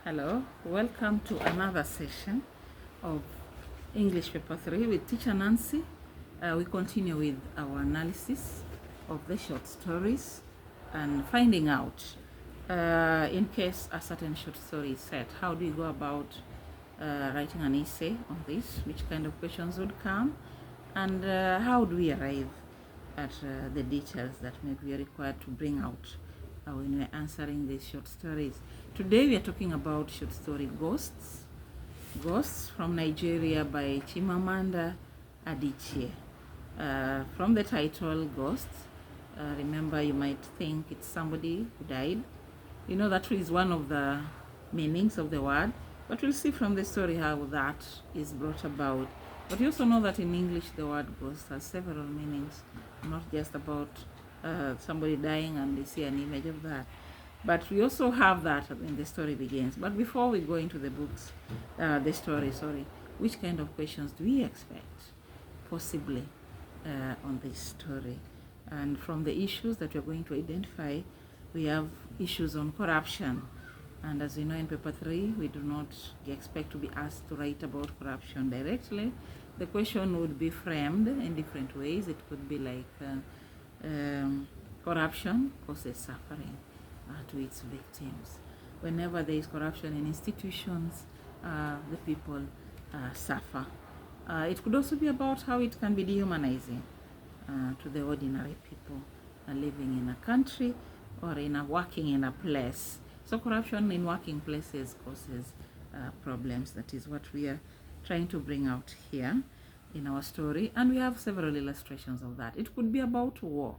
Hello, welcome to another session of English Paper 3 with Teacher Nancy. We continue with our analysis of the short stories and finding out, in case a certain short story is set, how do you go about writing an essay on this, which kind of questions would come, and how do we arrive at the details that may be required to bring out when we're answering these short stories. Today we are talking about short story Ghosts. Ghosts from Nigeria by Chimamanda Adichie. From the title Ghosts, remember you might think it's somebody who died. You know that is one of the meanings of the word, but we'll see from the story how that is brought about. But you also know that in English the word ghost has several meanings, not just about somebody dying and they see an image of that. But we also have that when the story begins. But before we go into the books, the story, which kind of questions do we expect possibly on this story? And from the issues that we're going to identify, we have issues on corruption. And as you know, in paper 3, we do not expect to be asked to write about corruption directly. The question would be framed in different ways. It could be like corruption causes suffering to its victims. Whenever there is corruption in institutions, the people suffer. It could also be about how it can be dehumanizing to the ordinary people living in a country or working in a place. So corruption in working places causes problems. That is what we are trying to bring out here in our story. And we have several illustrations of that. It could be about war,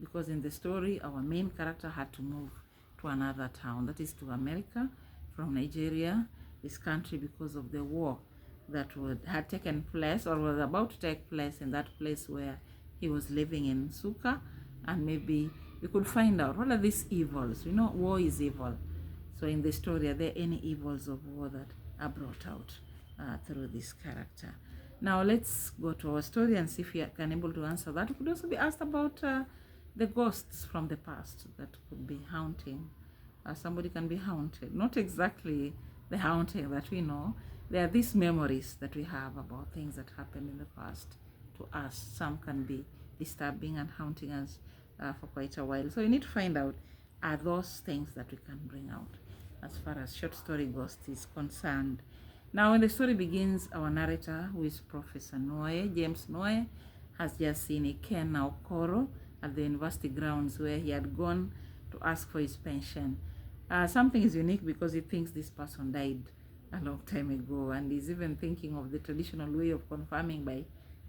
because in the story, our main character had to move to another town, that is to America, from Nigeria, this country, because of the war that had taken place or was about to take place in that place where he was living in Nsukka. And maybe we could find out what are these evils. You know, war is evil. So in the story, are there any evils of war that are brought out through this character? Now let's go to our story and see if we can able to answer that. We could also be asked about the ghosts from the past that could be haunting. Somebody can be haunted. Not exactly the haunting that we know. There are these memories that we have about things that happened in the past to us. Some can be disturbing and haunting us for quite a while. So you need to find out, are those things that we can bring out as far as short story Ghost is concerned. Now when the story begins, our narrator, who is Professor Nwoye, James Nwoye, has just seen Ikenna Okoro at the university grounds where he had gone to ask for his pension. Something is unique because he thinks this person died a long time ago, and he's even thinking of the traditional way of confirming by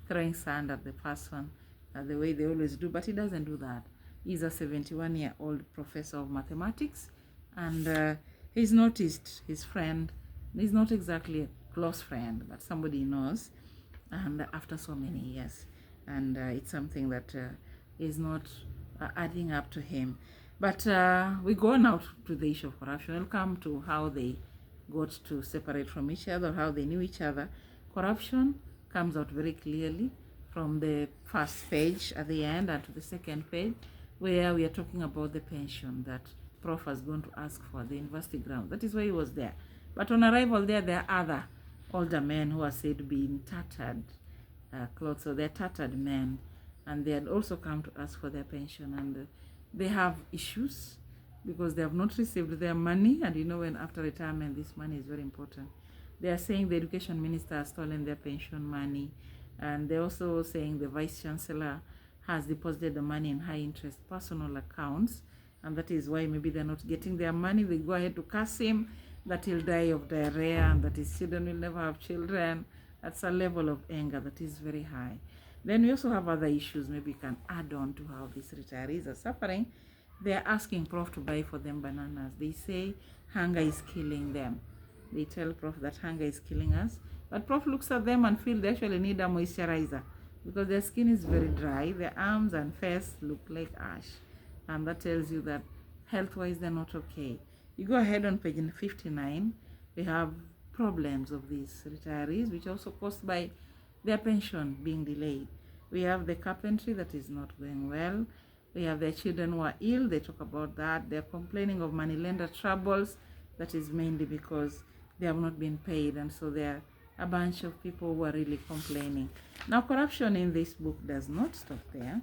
throwing sand at the person, the way they always do, but he doesn't do that. He's a 71-year-old professor of mathematics, and he's noticed his friend. He's not exactly a close friend, but somebody he knows, and after so many years, and it's something that is not adding up to him. But we go now to the issue of corruption. We'll come to how they got to separate from each other, how they knew each other. Corruption comes out very clearly from the first page at the end and to the second page, where we are talking about the pension that Prof was going to ask for the university ground. That is why he was there. But on arrival there are other older men who are said to be in tattered clothes, so they're tattered men, and they had also come to ask for their pension, and they have issues because they have not received their money. And you know, when after retirement, this money is very important. They are saying the education minister has stolen their pension money, and they're also saying the vice chancellor has deposited the money in high interest personal accounts, and that is why maybe they're not getting their money. They go ahead to curse him that he'll die of diarrhea and that his children will never have children. That's a level of anger that is very high. Then we also have other issues. Maybe you can add on to how these retirees are suffering. They're asking Prof to buy for them bananas. They say hunger is killing them. They tell Prof that hunger is killing us. But Prof looks at them and feels they actually need a moisturizer because their skin is very dry. Their arms and face look like ash. And that tells you that health-wise they're not okay. You go ahead on page 59. We have problems of these retirees, which are also caused by their pension being delayed. We have the carpentry that is not going well. We have their children who are ill. They talk about that. They're complaining of moneylender troubles. That is mainly because they have not been paid, and so there are a bunch of people who are really complaining. Now, corruption in this book does not stop there.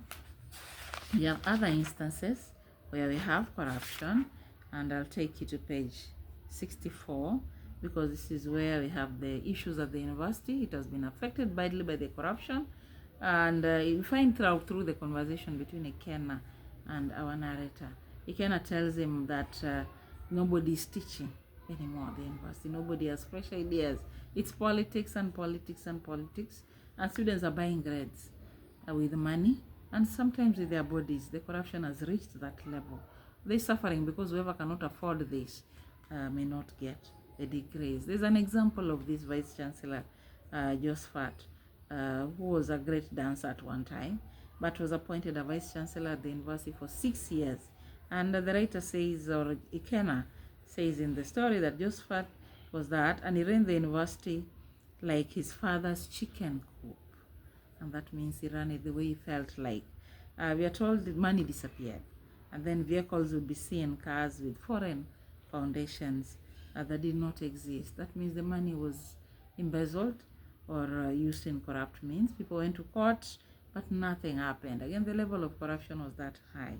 We have other instances where we have corruption, and I'll take you to page 64, because this is where we have the issues at the university. It has been affected badly by the corruption, and you find through the conversation between Ikenna and our narrator. Ikenna tells him that nobody is teaching anymore at the university. Nobody has fresh ideas. It's politics and politics and politics, and students are buying grades with money and sometimes with their bodies. The corruption has reached that level. They're suffering because whoever cannot afford this may not get the degrees. There's an example of this Vice Chancellor, Josephat, who was a great dancer at one time, but was appointed a Vice Chancellor at the university for 6 years. And the writer says, or Ikenna says in the story, that Josephat was that, and he ran the university like his father's chicken coop. And that means he ran it the way he felt like. We are told the money disappeared, and then vehicles would be seen, cars with foreign foundations that did not exist. That means the money was embezzled or used in corrupt means. People went to court, but nothing happened. Again, the level of corruption was that high.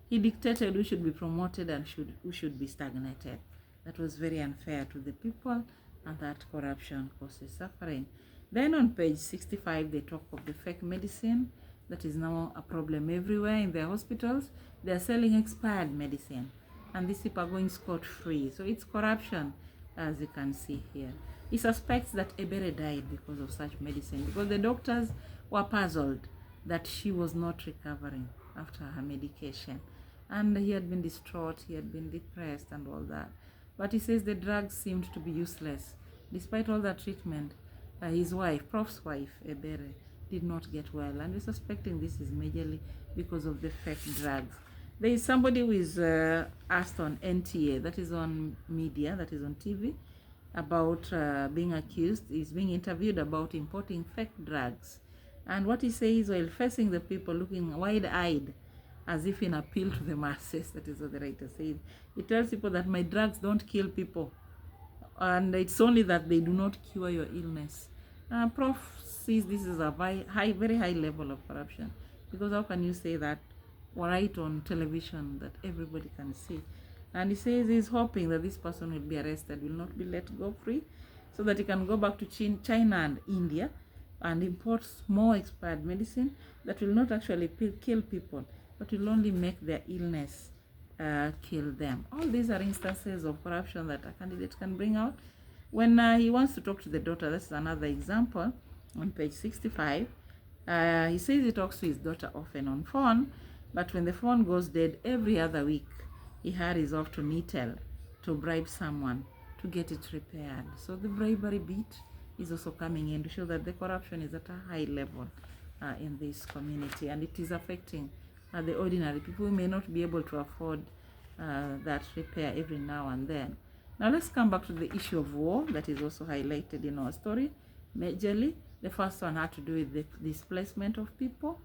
He dictated who should be promoted and who should be stagnated. That was very unfair to the people, and that corruption causes suffering. Then on page 65, they talk of the fake medicine that is now a problem everywhere in their hospitals. They are selling expired medicine, and these people are going scot-free. So it's corruption, as you can see here. He suspects that Ebere died because of such medicine, because the doctors were puzzled that she was not recovering after her medication. And he had been distraught, he had been depressed and all that. But he says the drugs seemed to be useless. Despite all that treatment, his wife, Prof's wife, Ebere, did not get well. And we're suspecting this is majorly because of the fake drugs. There is somebody who is asked on NTA, that is on media, that is on TV, about being accused. He's being interviewed about importing fake drugs. And what he says while facing the people, looking wide-eyed, as if in appeal to the masses, that is what the writer says. He tells people that my drugs don't kill people, and it's only that they do not cure your illness. Prof sees this is a very high level of corruption, because how can you say that right on television that everybody can see? And he says he's hoping that this person will be arrested, will not be let go free, so that he can go back to China and India and import more expired medicine that will not actually kill people, but will only make their illness kill them. All these are instances of corruption that a candidate can bring out. When he wants to talk to the daughter, that's another example on page 65. He says he talks to his daughter often on phone, but when the phone goes dead every other week, he hurries off to Nitel to bribe someone to get it repaired. So the bribery beat is also coming in to show that the corruption is at a high level in this community, and it is affecting the ordinary people who may not be able to afford that repair every now and then. Now let's come back to the issue of war that is also highlighted in our story. Majorly, the first one had to do with the displacement of people.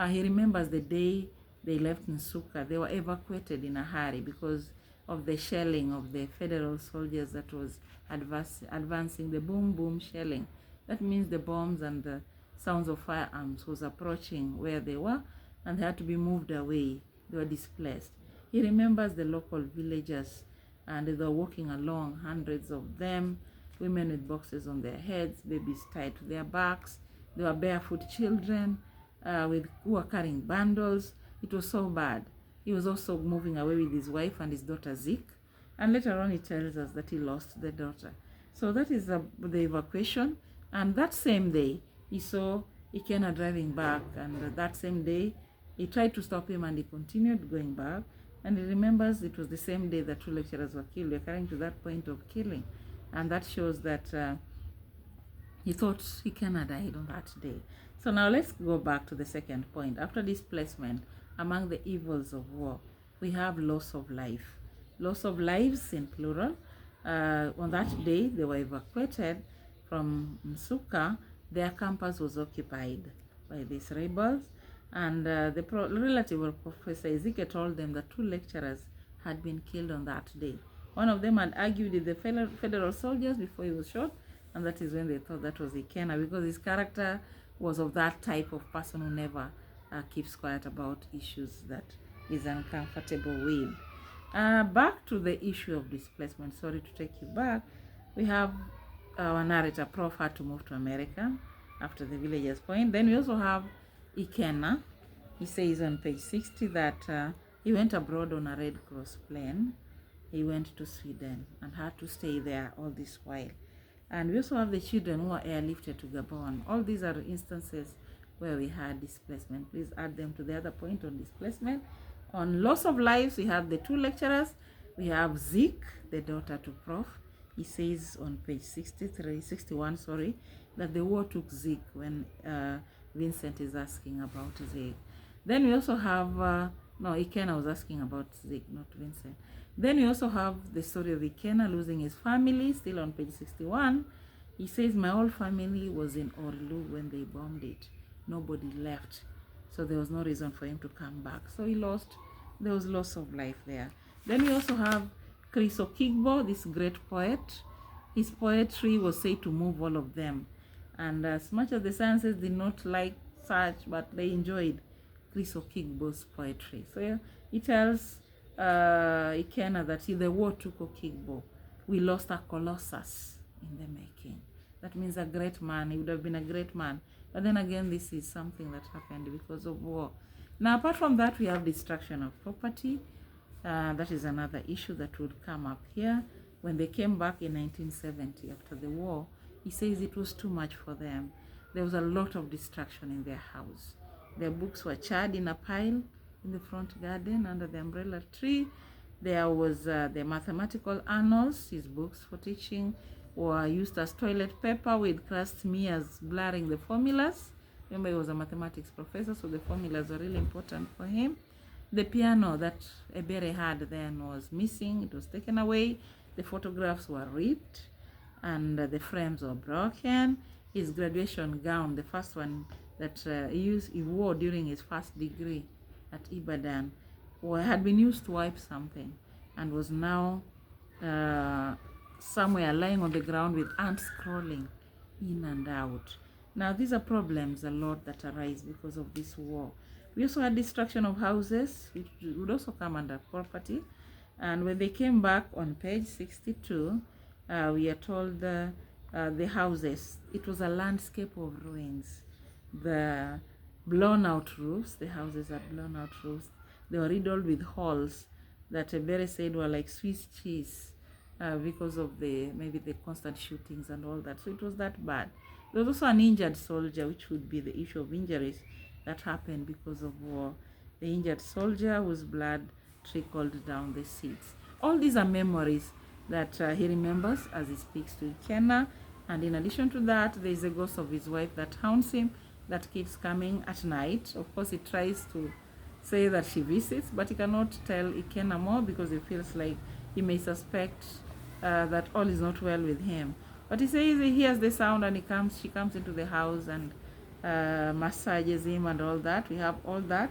He remembers the day they left Nsukka. They were evacuated in a hurry because of the shelling of the federal soldiers that was advancing, the boom boom shelling. That means the bombs and the sounds of firearms was approaching where they were, and they had to be moved away. They were displaced. He remembers the local villagers, and they were walking along, hundreds of them, women with boxes on their heads, babies tied to their backs. There were barefoot children who were carrying bundles. It was so bad. He was also moving away with his wife and his daughter Zik, and later on he tells us that he lost the daughter. So that is the evacuation, and that same day he saw Ikenna driving back, and that same day he tried to stop him and he continued going back. And he remembers it was the same day that 2 lecturers were killed, recurring to that point of killing. And that shows that he thought Ikenna died on that day. So now let's go back to the second point. After displacement, among the evils of war, we have loss of life. Loss of lives in plural. On that day, they were evacuated from Nsukka. Their campus was occupied by these rebels. And the relative of Professor Ezekiel told them that 2 lecturers had been killed on that day. One of them had argued with the federal soldiers before he was shot, and that is when they thought that was Ikenna, because his character was of that type of person who never keeps quiet about issues that is uncomfortable with. Back to the issue of displacement. Sorry to take you back. We have our narrator, Prof, had to move to America after the Villagers Point. Then we also have Ikenna. He says on page 60 that he went abroad on a Red Cross plane. He went to Sweden and had to stay there all this while. And we also have the children who are airlifted to Gabon. All these are instances where we had displacement. Please add them to the other point on displacement. On loss of lives, we have the two lecturers. We have Zik, the daughter to Prof. He says on page 61, that the war took Zik when Vincent is asking about Zik. Then we also have, Ikenna was asking about Zik, not Vincent. Then we also have the story of Ikenna losing his family, still on page 61. He says, my whole family was in Orlu when they bombed it. Nobody left. So there was no reason for him to come back. So there was loss of life there. Then we also have Chris Okigbo, this great poet. His poetry was said to move all of them. And as much as the sciences did not like such, but they enjoyed Chris Okigbo's poetry. So yeah, it tells Ikenna that the war took Okigbo. We lost a colossus in the making. That means a great man. He would have been a great man. But then again, this is something that happened because of war. Now, apart from that, we have destruction of property. That is another issue that would come up here. When they came back in 1970 after the war, he says it was too much for them. There was a lot of destruction in their house. Their books were charred in a pile in the front garden under the umbrella tree. There was the mathematical annals, his books for teaching, were used as toilet paper with crust smears blurring the formulas. Remember, he was a mathematics professor, so the formulas were really important for him. The piano that Ebere had then was missing. It was taken away. The photographs were ripped, and the frames were broken. His graduation gown, the first one that he wore during his first degree at Ibadan, had been used to wipe something and was now somewhere lying on the ground with ants crawling in and out. Now, these are problems a lot that arise because of this war. We also had destruction of houses, which would also come under property. And when they came back on page 62, we are told the houses, it was a landscape of ruins. The blown out roofs, the houses had blown out roofs. They were riddled with holes that Ebere said were like Swiss cheese because of maybe the constant shootings and all that. So it was that bad. There was also an injured soldier, which would be the issue of injuries that happened because of war. The injured soldier whose blood trickled down the seats. All these are memories that he remembers as he speaks to Ikenna. And in addition to that, there is a ghost of his wife that haunts him, that keeps coming at night. Of course, he tries to say that she visits, but he cannot tell Ikenna more because he feels like he may suspect that all is not well with him. But he says he hears the sound and she comes into the house and massages him and all that. We have all that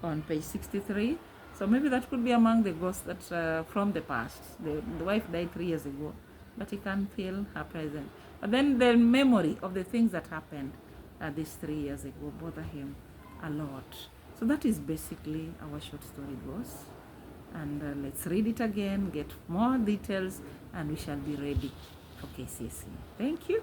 on page 63. So maybe that could be among the ghosts that from the past. The wife died 3 years ago, but he can feel her presence. But then the memory of the things that happened these 3 years ago bother him a lot. So that is basically our short story goes. And let's read it again, get more details, and we shall be ready for KCSE. Thank you.